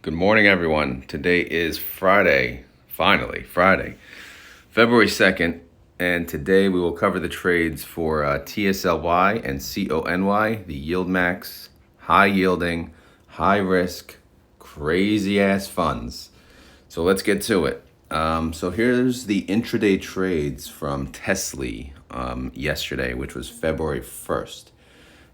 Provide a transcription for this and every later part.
Good morning, everyone. Today is Friday, finally, Friday, February 2nd, and today we will cover the trades for TSLY and CONY, the YieldMax, high-yielding, high-risk, crazy-ass funds. So let's get to it. So here's the intraday trades from Tslly yesterday, which was February 1st.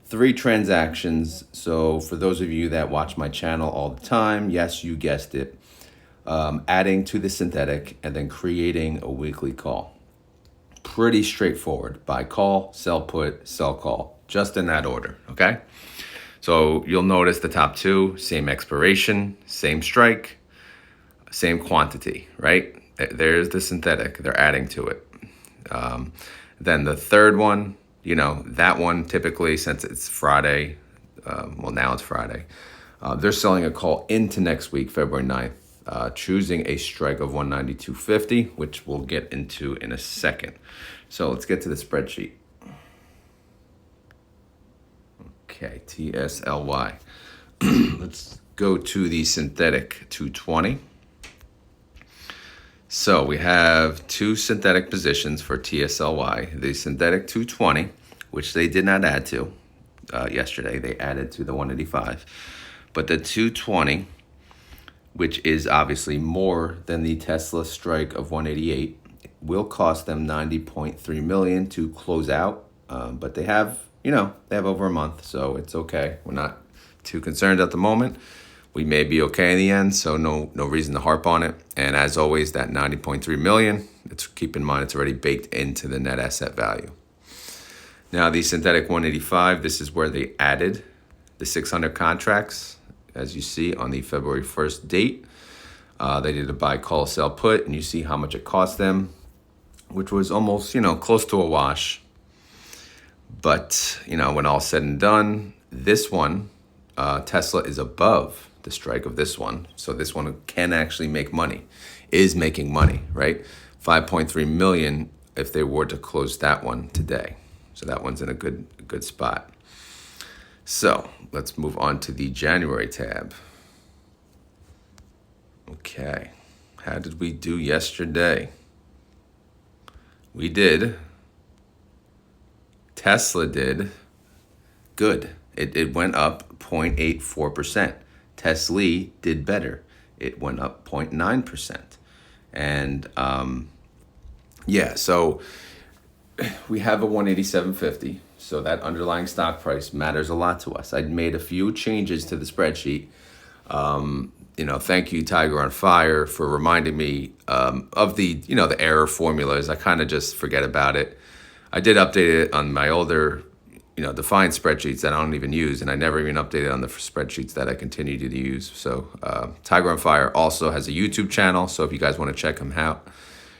3 transactions. So for those of you that watch my channel all the time, yes, you guessed it, adding to the synthetic and then creating a weekly call. Pretty straightforward. Buy call, sell put, sell call, just in that order, okay? So you'll notice the top 2, same expiration, same strike, same quantity, right? There's the synthetic. They're adding to it. Then the third one, that one typically, since it's Friday, now it's Friday, they're selling a call into next week, February 9th, choosing a strike of 192.50, which we'll get into in a second. So let's get to the spreadsheet. Okay, TSLY. Let's go to the synthetic 220. So we have 2 synthetic positions for TSLY. The synthetic 220, which they did not add to yesterday. They added to the 185. But the 220, which is obviously more than the Tesla strike of 188, will cost them $90.3 million to close out. But they have over a month, so it's okay. We're not too concerned at the moment. We may be okay in the end, so no reason to harp on it. And as always, that $90.3 million, keep in mind it's already baked into the net asset value. Now the synthetic 185, this is where they added the 600 contracts, as you see on the February 1st date. They did a buy, call, sell, put, and you see how much it cost them, which was almost, close to a wash. But, when all said and done, this one, Tesla is above the strike of this one. So this one can actually make money, is making money, right? 5.3 million if they were to close that one today. So that one's in a good spot. So let's move on to the January tab. Okay, how did we do yesterday? We did. Tesla did good. It went up 0.84%. Tslly did better. It went up 0.9%. And so we have a 187.50. So that underlying stock price matters a lot to us. I made a few changes to the spreadsheet. Thank you, Tiger on Fire, for reminding me of the error formulas. I kind of just forget about it. I did update it on my older defined spreadsheets that I don't even use, and I never even updated on the spreadsheets that I continue to use. So Tiger on Fire also has a YouTube channel, so if you guys want to check him out,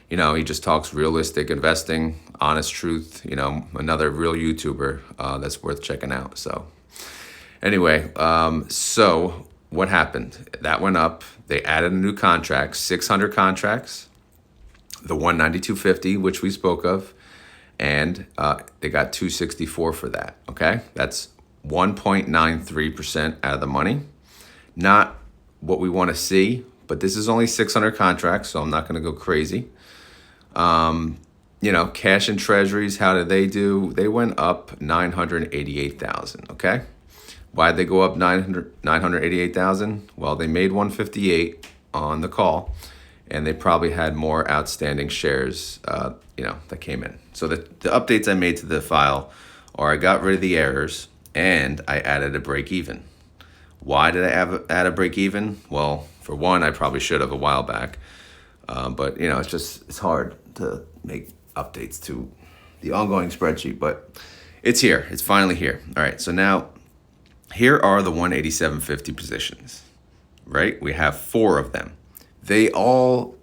he just talks realistic investing, honest truth, another real YouTuber that's worth checking out. So anyway, so what happened? That went up. They added a new contract, 600 contracts, the 192.50, which we spoke of, and they got 264 for that, okay? That's 1.93% out of the money. Not what we want to see, but this is only 600 contracts, so I'm not going to go crazy. Cash and treasuries, how did they do? They went up 988,000, okay? Why'd they go up 988,000? Well, they made 158 on the call, and they probably had more outstanding shares, that came in. So the updates I made to the file are I got rid of the errors and I added a break even. Why did I add a break even? Well, for one, I probably should have a while back. But it's hard to make updates to the ongoing spreadsheet, but it's here. It's finally here. All right. So now here are the 187.50 positions, right? We have 4 of them. They all,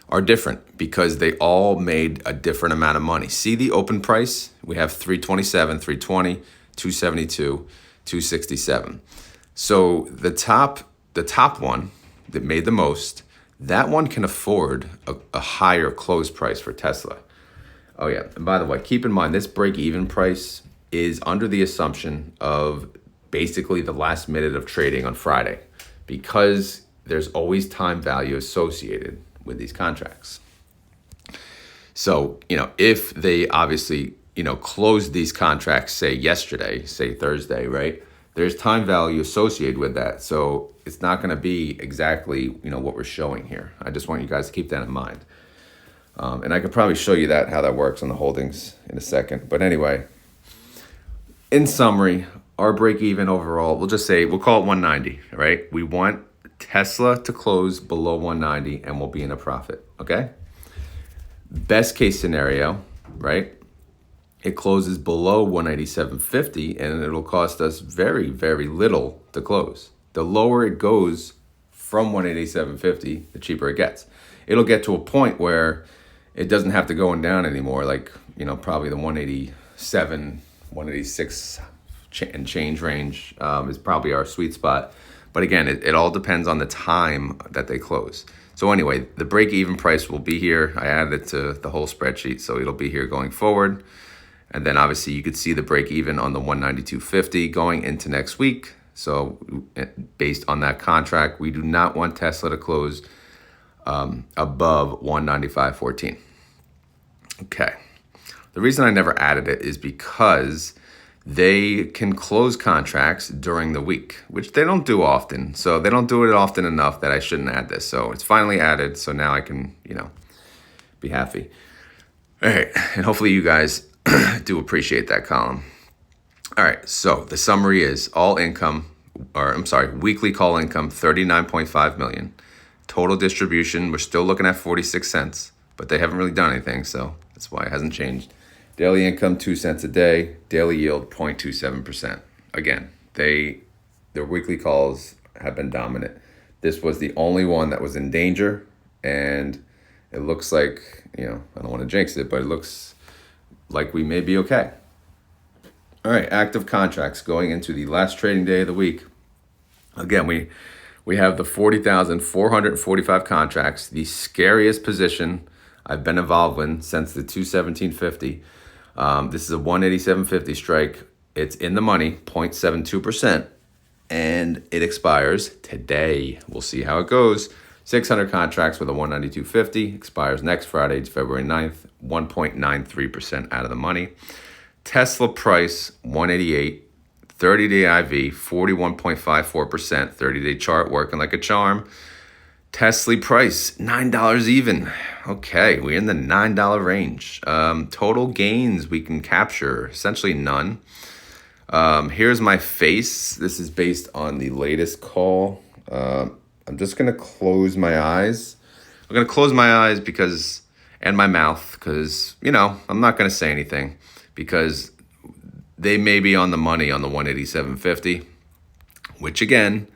are different because they all made a different amount of money. See the open price? We have 327, 320, 272, 267. So the top one that made the most, that one can afford a higher close price for Tesla. Oh yeah, and by the way, keep in mind this break-even price is under the assumption of basically the last minute of trading on Friday. because there's always time value associated with these contracts. So, if they obviously, closed these contracts, say yesterday, say Thursday, right? There's time value associated with that. So it's not going to be exactly, what we're showing here. I just want you guys to keep that in mind. And I could probably show you how that works on the holdings in a second. But anyway, in summary, our break even overall, we'll call it 190, right? We want Tesla to close below 190 and we'll be in a profit, okay? Best case scenario, right? It closes below 187.50 and it'll cost us very, very little to close. The lower it goes from 187.50, the cheaper it gets. It'll get to a point where it doesn't have to go down anymore, like, probably the 187, 186 and change range is probably our sweet spot. But again, it all depends on the time that they close. So anyway, the break-even price will be here. I added it to the whole spreadsheet, so it'll be here going forward. And then obviously you could see the break-even on the 192.50 going into next week. So based on that contract, we do not want Tesla to close above 195.14. Okay. The reason I never added it is because they can close contracts during the week, which they don't do often. So they don't do it often enough that I shouldn't add this. So it's finally added. So now I can, be happy. All right. And hopefully you guys do appreciate that column. All right. So the summary is weekly call income, 39.5 million. Total distribution, we're still looking at 46 cents, but they haven't really done anything. So that's why it hasn't changed. Daily income, 2 cents a day. Daily yield, 0.27%. Again, their weekly calls have been dominant. This was the only one that was in danger. And it looks like, I don't want to jinx it, but it looks like we may be okay. All right, active contracts going into the last trading day of the week. Again, we have the 40,445 contracts, the scariest position I've been involved in since the 217.50. This is a 187.50 strike. It's in the money, 0.72%, and it expires today. We'll see how it goes. 600 contracts with a 192.50, expires next Friday, it's February 9th, 1.93% out of the money. Tesla price, 188. 30-day IV, 41.54%. 30-day chart working like a charm. Tslly price, $9 even. Okay, we're in the $9 range. Total gains we can capture, essentially none. Here's my face. This is based on the latest call. I'm just going to close my eyes. I'm going to close my eyes and my mouth because, I'm not going to say anything because they may be on the money on the 187.50, which again,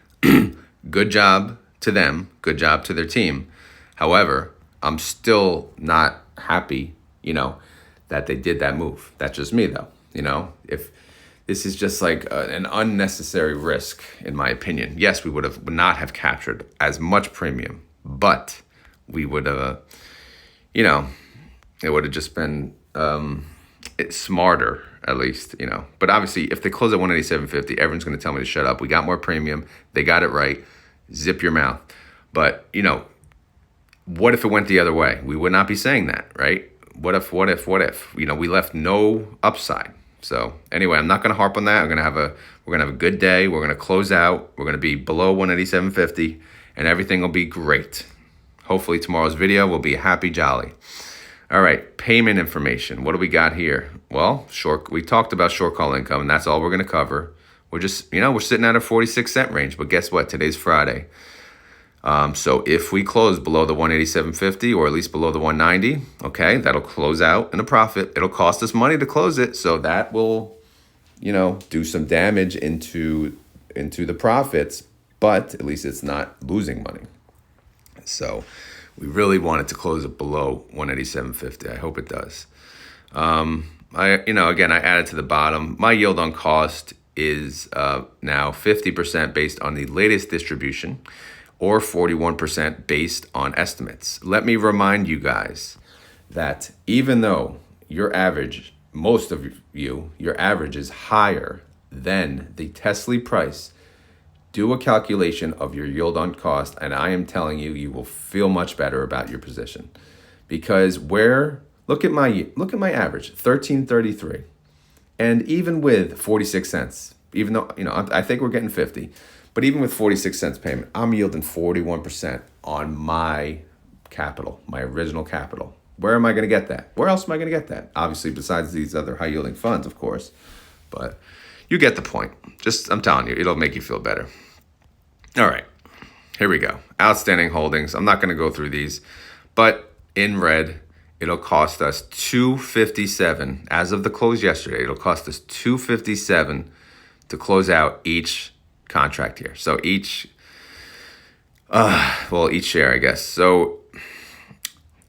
good job to them, good job to their team. However, I'm still not happy, that they did that move. That's just me though, if this is just like an unnecessary risk, in my opinion. Yes, we would not have captured as much premium, but we would have, it would have just been smarter, at least, But obviously, if they close at 187.50, everyone's going to tell me to shut up. We got more premium. They got it right. Zip your mouth. But, what if it went the other way? We would not be saying that, right? What if? We left no upside. So anyway, I'm not going to harp on that. We're going to have a good day. We're going to close out. We're going to be below 187.50 and everything will be great. Hopefully tomorrow's video will be happy jolly. All right, payment information. What do we got here? Well, we talked about short call income, and that's all we're going to cover. We're just, we're sitting at a 46-cent range, but guess what? Today's Friday. So if we close below the 187.50 or at least below the 190, okay, that'll close out in a profit. It'll cost us money to close it, so that will, do some damage into the profits, but at least it's not losing money. So we really wanted to close it below 187.50. I hope it does. Again, I added to the bottom. My yield on cost is now 50% based on the latest distribution or 41% based on estimates. Let me remind you guys that even though your average, most of you, your average is higher than the Tslly price, Do a calculation of your yield on cost, and I am telling you, you will feel much better about your position. Because look at my average, 1333. And even with 46 cents, even though, I think we're getting 50, but even with 46 cents payment, I'm yielding 41% on my capital, my original capital. Where am I going to get that? Where else am I going to get that? Obviously, besides these other high yielding funds, of course. But you get the point. I'm telling you, it'll make you feel better. All right, here we go. Outstanding holdings. I'm not going to go through these, but in red, it'll cost us $257 as of the close yesterday. It'll cost us $257 to close out each contract here. So each share, I guess. So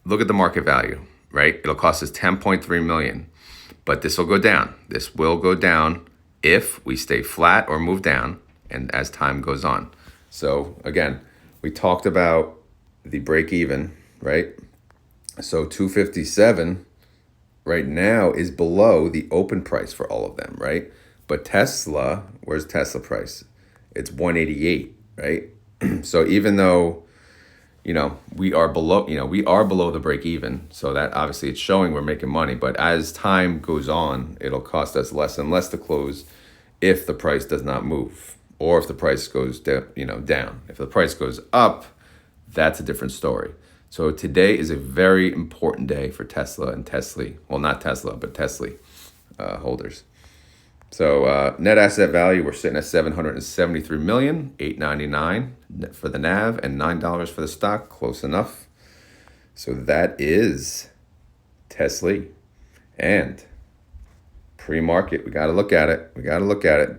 look at the market value, right? It'll cost us $10.3 million, but this will go down. This will go down if we stay flat or move down, and as time goes on. So again, we talked about the break even, right? So 257 right now is below the open price for all of them, right? But Tesla, where's Tesla price? It's 188, right? So even though, we are below the break even. So that obviously it's showing we're making money, but as time goes on, it'll cost us less and less to close if the price does not move, or if the price goes down. If the price goes up, that's a different story. So today is a very important day for Tesla and Tslly. Well, not Tesla, but Tslly holders. So net asset value, we're sitting at $773,899 for the NAV and $9 for the stock. Close enough. So that is Tslly. And pre-market, we got to look at it.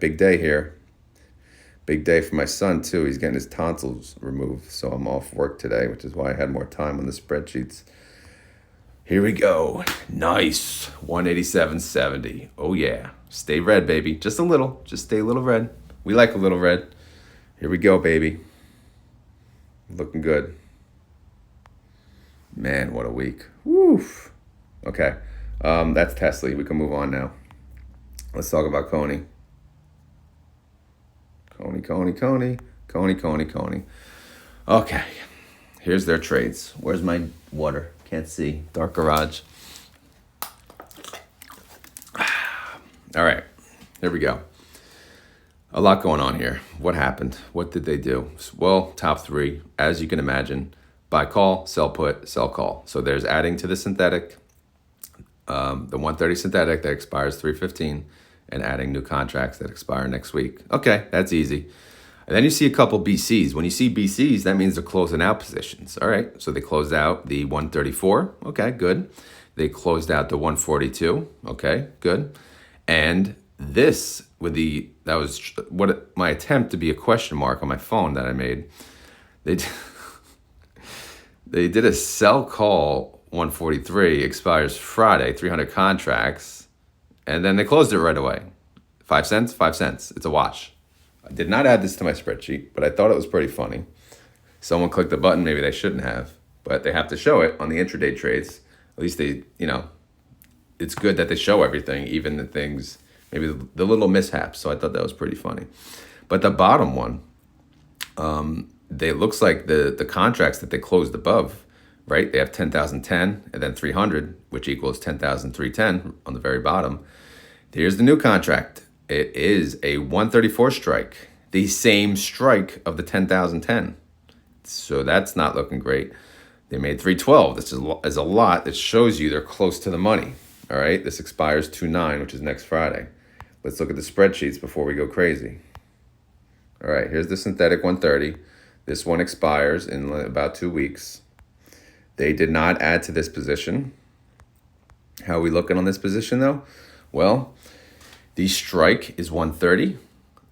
Big day here. Big day for my son, too. He's getting his tonsils removed, so I'm off work today, which is why I had more time on the spreadsheets. Here we go. Nice. 187.70. Oh, yeah. Stay red, baby. Just a little. Just stay a little red. We like a little red. Here we go, baby. Looking good. Man, what a week. Woof. Okay. That's Tslly. We can move on now. Let's talk about Coney. Coney. Okay, here's their trades. Where's my water? Can't see. Dark garage. All right, here we go. A lot going on here. What happened? What did they do? Well, top three, as you can imagine, buy call, sell put, sell call. So there's adding to the synthetic, the 130 synthetic that expires 3/15, and adding new contracts that expire next week. Okay, that's easy. And then you see a couple BCs. When you see BCs, that means they're closing out positions. All right, so they closed out the 134. Okay, good. They closed out the 142. Okay, good. And this that was what my attempt to be a question mark on my phone that I made. They did a sell call 143, expires Friday, 300 contracts, and then they closed it right away. 5 cents, 5 cents. It's a wash. I did not add this to my spreadsheet, but I thought it was pretty funny. Someone clicked the button, maybe they shouldn't have, but they have to show it on the intraday trades. At least they, it's good that they show everything, even the things, maybe the little mishaps. So I thought that was pretty funny. But the bottom one, looks like the contracts that they closed above, right? They have 10,010 and then 300, which equals 10,310 on the very bottom. Here's the new contract. It is a 134 strike, the same strike of the 10,010. So that's not looking great. They made 312. This is a lot that shows you they're close to the money. All right, this expires 2/9, which is next Friday. Let's look at the spreadsheets before we go crazy. All right, here's the synthetic 130. This one expires in about 2 weeks. They did not add to this position. How are we looking on this position, though? Well, the strike is 130.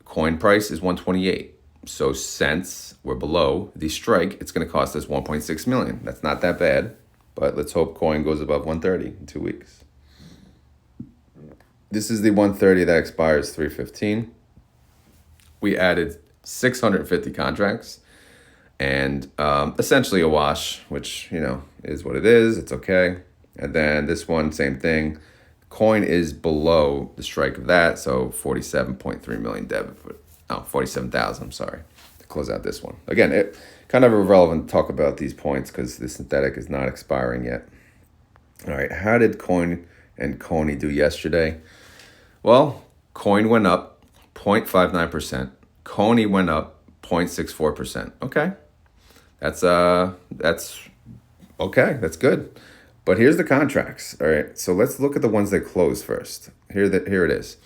Coin price is 128. So since we're below the strike, it's going to cost us 1.6 million. That's not that bad, but let's hope coin goes above 130 in 2 weeks. This is the 130 that expires 3/15. We added 650 contracts and essentially a wash, which, is what it is. It's okay. And then this one, same thing. Coin is below the strike of that, so 47.3 million debit. 47,000, I'm sorry, to close out this one. Again, it kind of irrelevant to talk about these points because the synthetic is not expiring yet. All right, how did Coin and Coney do yesterday? Well, Coin went up 0.59%. Coney went up 0.64%. Okay. That's okay. That's good. But here's the contracts. All right. So let's look at the ones that closed first. Here it is.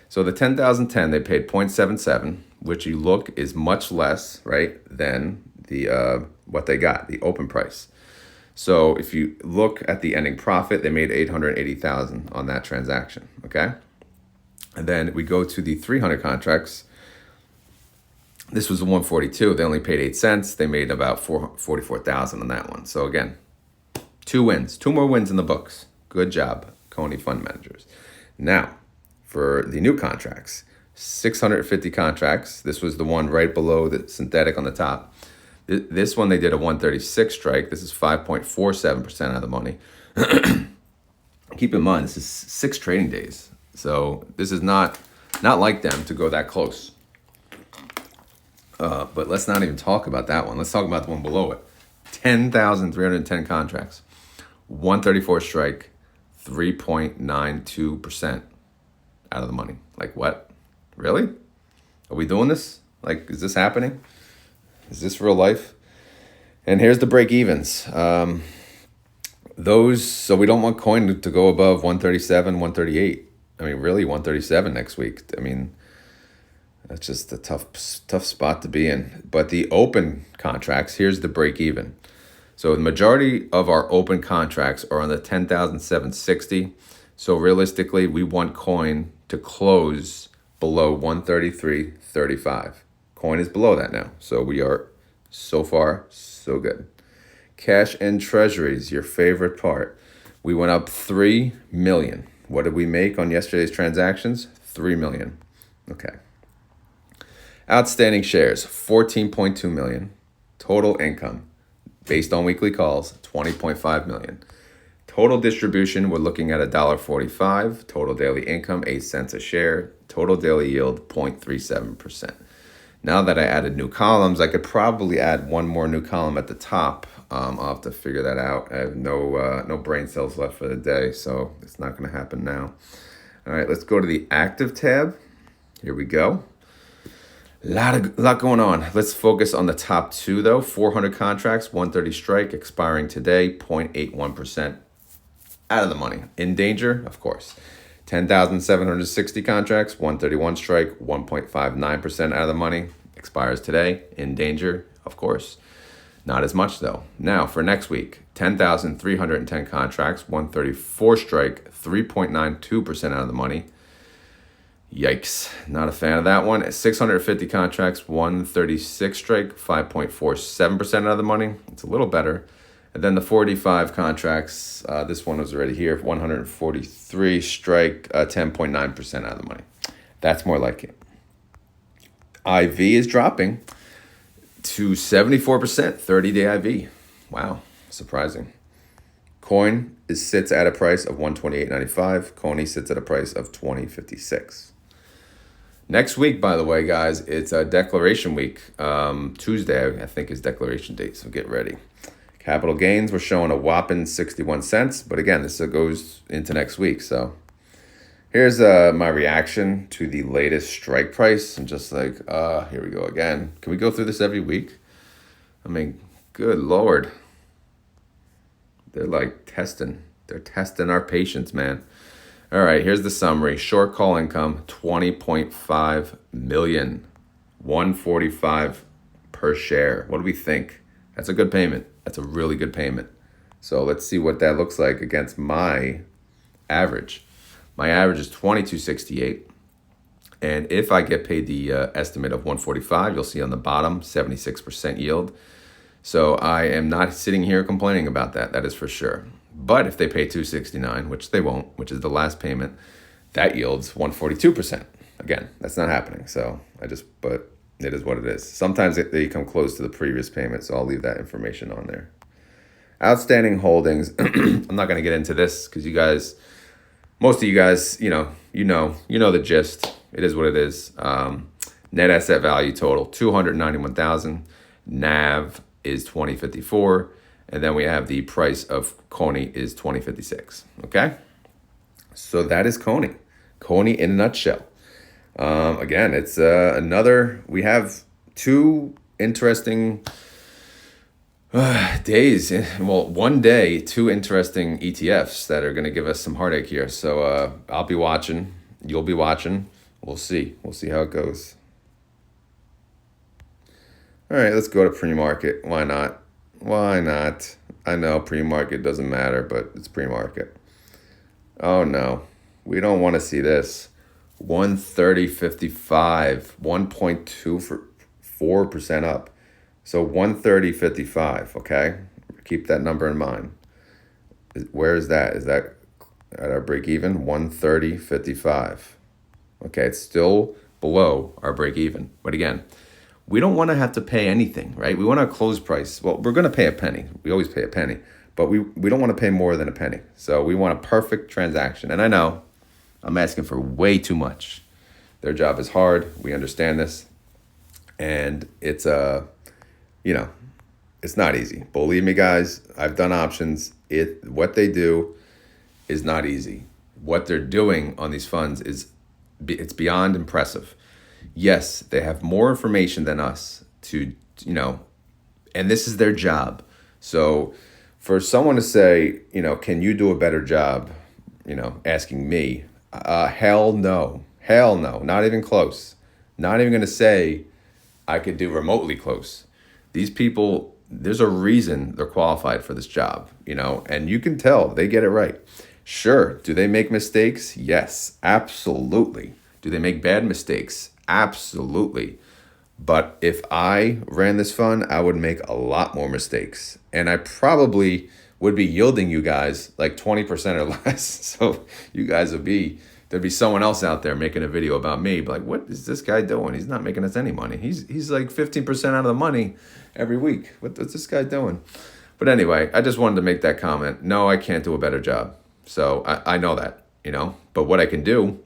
So the 10,010 they paid 0.77, which you look is much less, right, than the what they got, the open price. So if you look at the ending profit, they made 880,000 on that transaction. Okay. And then we go to the 300 contracts. This was the 142. They only paid 8 cents. They made about 44,000 on that one. So again, 2 wins, 2 more wins in the books. Good job, Coney fund managers. Now, for the new contracts, 650 contracts. This was the one right below the synthetic on the top. This one they did a 136 strike. This is 5.47% of the money. Keep in mind, this is 6 trading days. So this is not like them to go that close. But let's not even talk about that one. Let's talk about the one below it. 10,310 contracts. 134 strike. 3.92% out of the money. Like what? Really? Are we doing this? Like, is this happening? Is this real life? And here's the break evens. So we don't want coin to go above 137, 138. I mean, really 137 next week. I mean, that's just a tough spot to be in. But the open contracts, here's the break even. So the majority of our open contracts are on the 10,760. So realistically, we want coin to close below 133.35. Coin is below that now. So we are so far, so good. Cash and treasuries, your favorite part. We went up 3 million. What did we make on yesterday's transactions? 3 million. Okay. Outstanding shares, 14.2 million. Total income, based on weekly calls, 20.5 million. Total distribution, we're looking at $1.45. Total daily income, 8 cents a share. Total daily yield, 0.37%. Now that I added new columns, I could probably add one more new column at the top. I'll have to figure that out. I have no brain cells left for the day, so it's not going to happen now. All right, let's go to the active tab. Here we go. Lot going on. Let's focus on the top 2, though. 400 contracts, 130 strike, expiring today, 0.81% out of the money. In danger, of course. 10,760 contracts, 131 strike, 1.59% out of the money, expires today. In danger, of course. Not as much, though. Now, for next week, 10,310 contracts, 134 strike, 3.92% out of the money. Yikes. Not a fan of that one. 650 contracts, 136 strike, 5.47% out of the money. It's a little better. And then the 45 contracts, this one was already here, 143 strike, 10.9% out of the money. That's more like it. IV is dropping to 74%, 30-day IV. Wow, surprising. Coin sits at a price of 128.95. Coney sits at a price of 20.56. Next week, by the way, guys, it's a declaration week. Tuesday, I think, is declaration date, so get ready. Capital gains, we're showing a whopping 61 cents. But again, this goes into next week. So here's my reaction to the latest strike price. I'm just like, here we go again. Can we go through this every week? I mean, good Lord. They're like testing. They're testing our patience, man. All right, here's the summary. Short call income, 20.5 million. 145 per share. What do we think? That's a good payment. That's a really good payment. So let's see what that looks like against my average. My average is 22.68. And if I get paid the estimate of 145, you'll see on the bottom, 76% yield. So I am not sitting here complaining about that. That is for sure. But if they pay 269, which they won't, which is the last payment, that yields 142%. Again, that's not happening. But it is what it is. Sometimes they come close to the previous payment, so I'll leave that information on there. Outstanding holdings. I'm not going to get into this because you guys, most of you guys, you know the gist. It is what it is. Net asset value total 291,000. NAV is 2054, and then we have the price of Coney is 2056. Okay, so that is Coney. Coney in a nutshell. Again, it's another. We have two interesting days. Well, one day, two interesting ETFs that are going to give us some heartache here. So I'll be watching. You'll be watching. We'll see. We'll see how it goes. All right, let's go to pre-market. Why not? Why not? I know pre-market doesn't matter, but it's pre-market. Oh no, we don't want to see this. 130.55, 1.24% up. So 130.55, okay? Keep that number in mind. Where is that? Is that at our break even? 130.55. Okay, it's still below our break even. But again, we don't want to have to pay anything, right? We want our close price. Well, we're going to pay a penny. We always pay a penny. But we don't want to pay more than a penny. So we want a perfect transaction. And I know I'm asking for way too much. Their job is hard. We understand this. And it's it's not easy. Believe me, guys, I've done options. What they do is not easy. What they're doing on these funds it's beyond impressive. Yes, they have more information than us and this is their job. So for someone to say, can you do a better job, asking me, hell no, not even close. Not even going to say I could do remotely close. These people, there's a reason they're qualified for this job, and you can tell they get it right. Sure. Do they make mistakes? Yes, absolutely. Do they make bad mistakes? Absolutely. But if I ran this fund, I would make a lot more mistakes. And I probably would be yielding you guys like 20% or less. So you guys there'd be someone else out there making a video about me. Like, what is this guy doing? He's not making us any money. He's like 15% out of the money every week. What's this guy doing? But anyway, I just wanted to make that comment. No, I can't do a better job. So I know that, but what I can do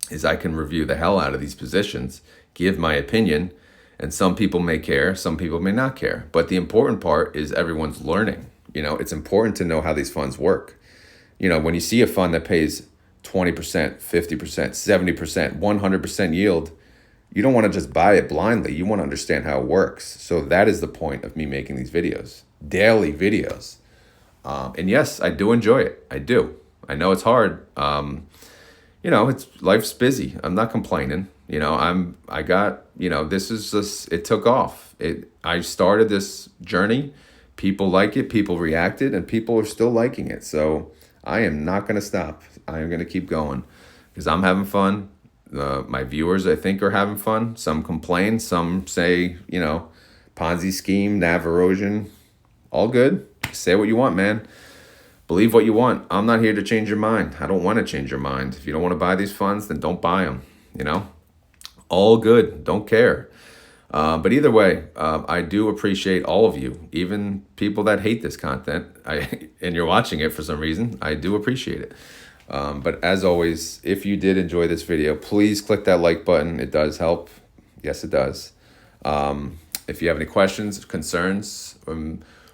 is I can review the hell out of these positions, give my opinion, and some people may care, some people may not care. But the important part is everyone's learning. It's important to know how these funds work. When you see a fund that pays 20%, 50%, 70%, 100% yield, you don't want to just buy it blindly. You want to understand how it works. So that is the point of me making these videos, daily videos. And yes, I do enjoy it. I do. I know it's hard. Life's busy. I'm not complaining. This is just, it took off. I started this journey. People like it. People reacted, and people are still liking it. So I am not going to stop. I am going to keep going because I'm having fun. My viewers, I think, are having fun. Some complain. Some say, Ponzi scheme, NAV erosion. All good. Say what you want, man. Believe what you want. I'm not here to change your mind. I don't want to change your mind. If you don't want to buy these funds, then don't buy them. All good. Don't care. But either way, I do appreciate all of you, even people that hate this content. And you're watching it for some reason. I do appreciate it. But as always, if you did enjoy this video, please click that like button. It does help. Yes, it does. If you have any questions, concerns,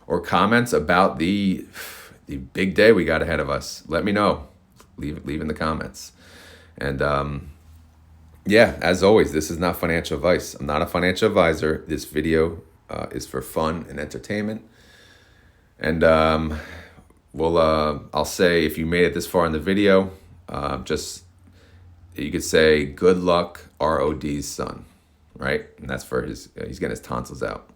or comments about the big day we got ahead of us, let me know. Leave in the comments. And as always, this is not financial advice. I'm not a financial advisor. This video is for fun and entertainment. And I'll say, if you made it this far in the video, you could say good luck, ROD's son, right? And that's for he's getting his tonsils out.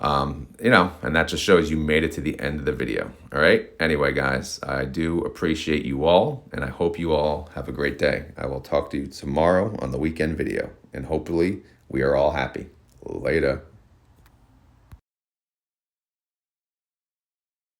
And that just shows you made it to the end of the video. All right. Anyway, guys, I do appreciate you all, and I hope you all have a great day. I will talk to you tomorrow on the weekend video, and hopefully we are all happy. Later.